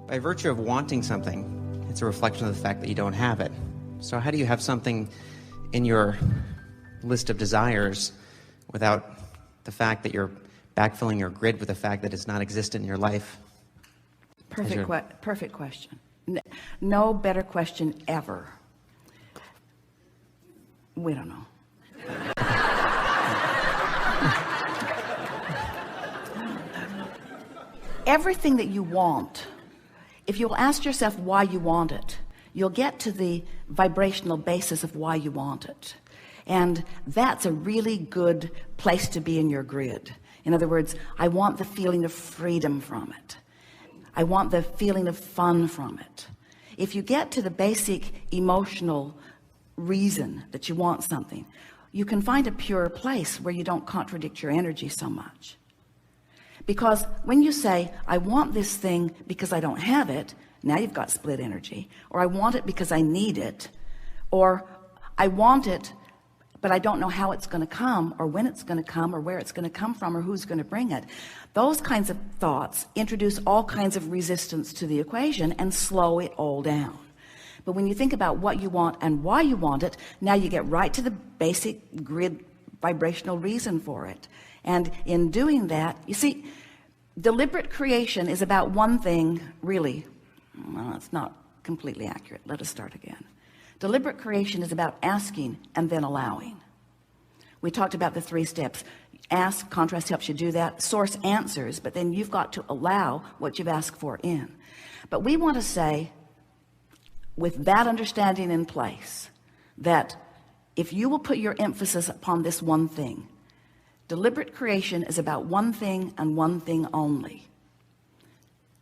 By virtue of wanting something, it's a reflection of the fact that you don't have it. So how do you have something in your list of desires without the fact that you're backfilling your grid with the fact that it's not existent in your life? Perfect question. No better question ever. We don't know. Everything that you want, if you'll ask yourself why you want it, you'll get to the vibrational basis of why you want it. And that's a really good place to be in your grid. In other words, I want the feeling of freedom from it. I want the feeling of fun from it. If you get to the basic emotional reason that you want something, you can find a pure place where you don't contradict your energy so much. Because when you say, I want this thing because I don't have it, now you've got split energy. Or I want it because I need it. Or I want it, but I don't know how it's going to come, or when it's going to come, or where it's going to come from, or who's going to bring it. Those kinds of thoughts introduce all kinds of resistance to the equation and slow it all down. But when you think about what you want and why you want it, now you get right to the basic grid vibrational reason for it. And in doing that, you see, deliberate creation is about one thing, really. Well, it's not completely accurate. Let us start again. Deliberate creation is about asking and then allowing. We talked about the 3 steps. Ask, contrast helps you do that. Source answers, but then you've got to allow what you've asked for in. But we want to say, with that understanding in place, that if you will put your emphasis upon this one thing, deliberate creation is about one thing and one thing only.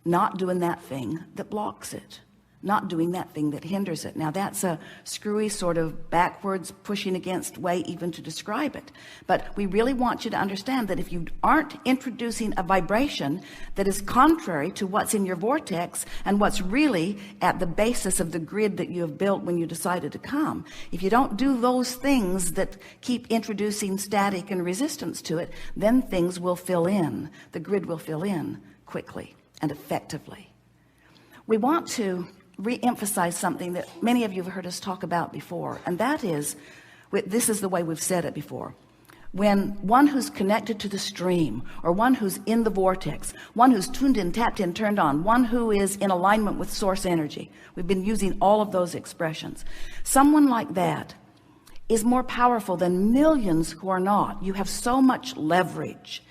Not doing that thing that blocks it. Not doing that thing that hinders it. Now that's a screwy sort of backwards pushing against way even to describe it. But we really want you to understand that if you aren't introducing a vibration that is contrary to what's in your vortex and what's really at the basis of the grid that you have built when you decided to come, if you don't do those things that keep introducing static and resistance to it, then things will fill in. The grid will fill in quickly and effectively. We want to re-emphasize something that many of you have heard us talk about before, and that is, this is the way we've said it before. When one who's connected to the stream, or one who's in the vortex, one who's tuned in, tapped in, turned on, one who is in alignment with source energy, we've been using all of those expressions. Someone like that is more powerful than millions who are not. You have so much leverage.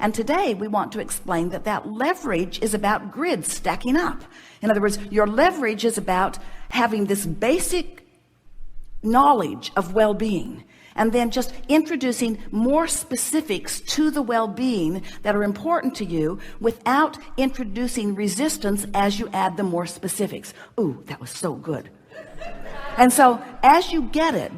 And today we want to explain that that leverage is about grids stacking up. In other words, your leverage is about having this basic knowledge of well-being, and then just introducing more specifics to the well-being that are important to you without introducing resistance as you add the more specifics. Ooh, that was so good. And so as you get it,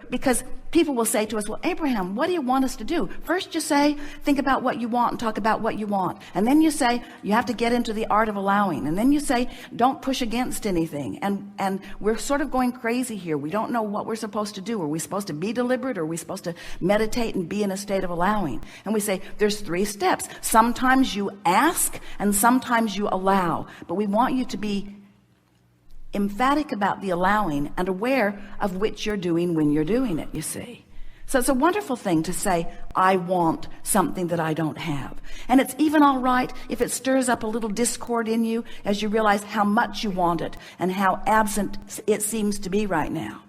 because people will say to us, well, Abraham, what do you want us to do? First you say, think about what you want and talk about what you want. And then you say, you have to get into the art of allowing. And then you say, don't push against anything. And we're sort of going crazy here. We don't know what we're supposed to do. Are we supposed to be deliberate? Or are we supposed to meditate and be in a state of allowing? And we say, there's 3 steps. Sometimes you ask and sometimes you allow. But we want you to be emphatic about the allowing and aware of which you're doing when you're doing it, you see. So it's a wonderful thing to say, I want something that I don't have. And it's even all right if it stirs up a little discord in you as you realize how much you want it and how absent it seems to be right now.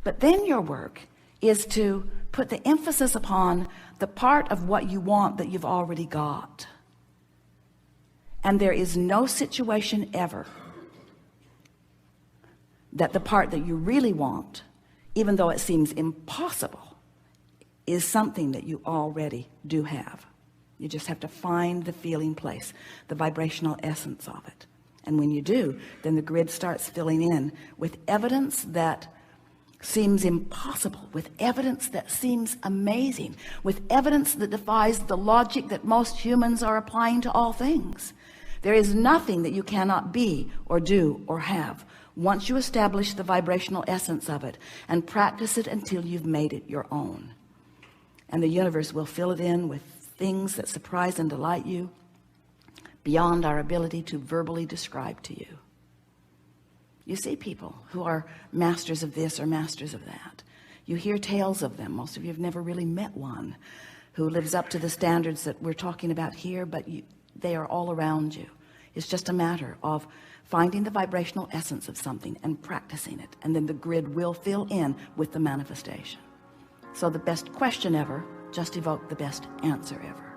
But then your work is to put the emphasis upon the part of what you want that you've already got. And there is no situation ever that the part that you really want, even though it seems impossible, is something that you already do have. You just have to find the feeling place, the vibrational essence of it. And when you do, then the grid starts filling in with evidence that seems impossible, with evidence that seems amazing, with evidence that defies the logic that most humans are applying to all things. There is nothing that you cannot be or do or have once you establish the vibrational essence of it and practice it until you've made it your own. And the universe will fill it in with things that surprise and delight you. beyond our ability to verbally describe to you. You see people who are masters of this or masters of that. You hear tales of them. Most of you have never really met one who lives up to the standards that we're talking about here, but they are all around you. It's just a matter of finding the vibrational essence of something and practicing it, and then the grid will fill in with the manifestation. So the best question ever just evoked the best answer ever.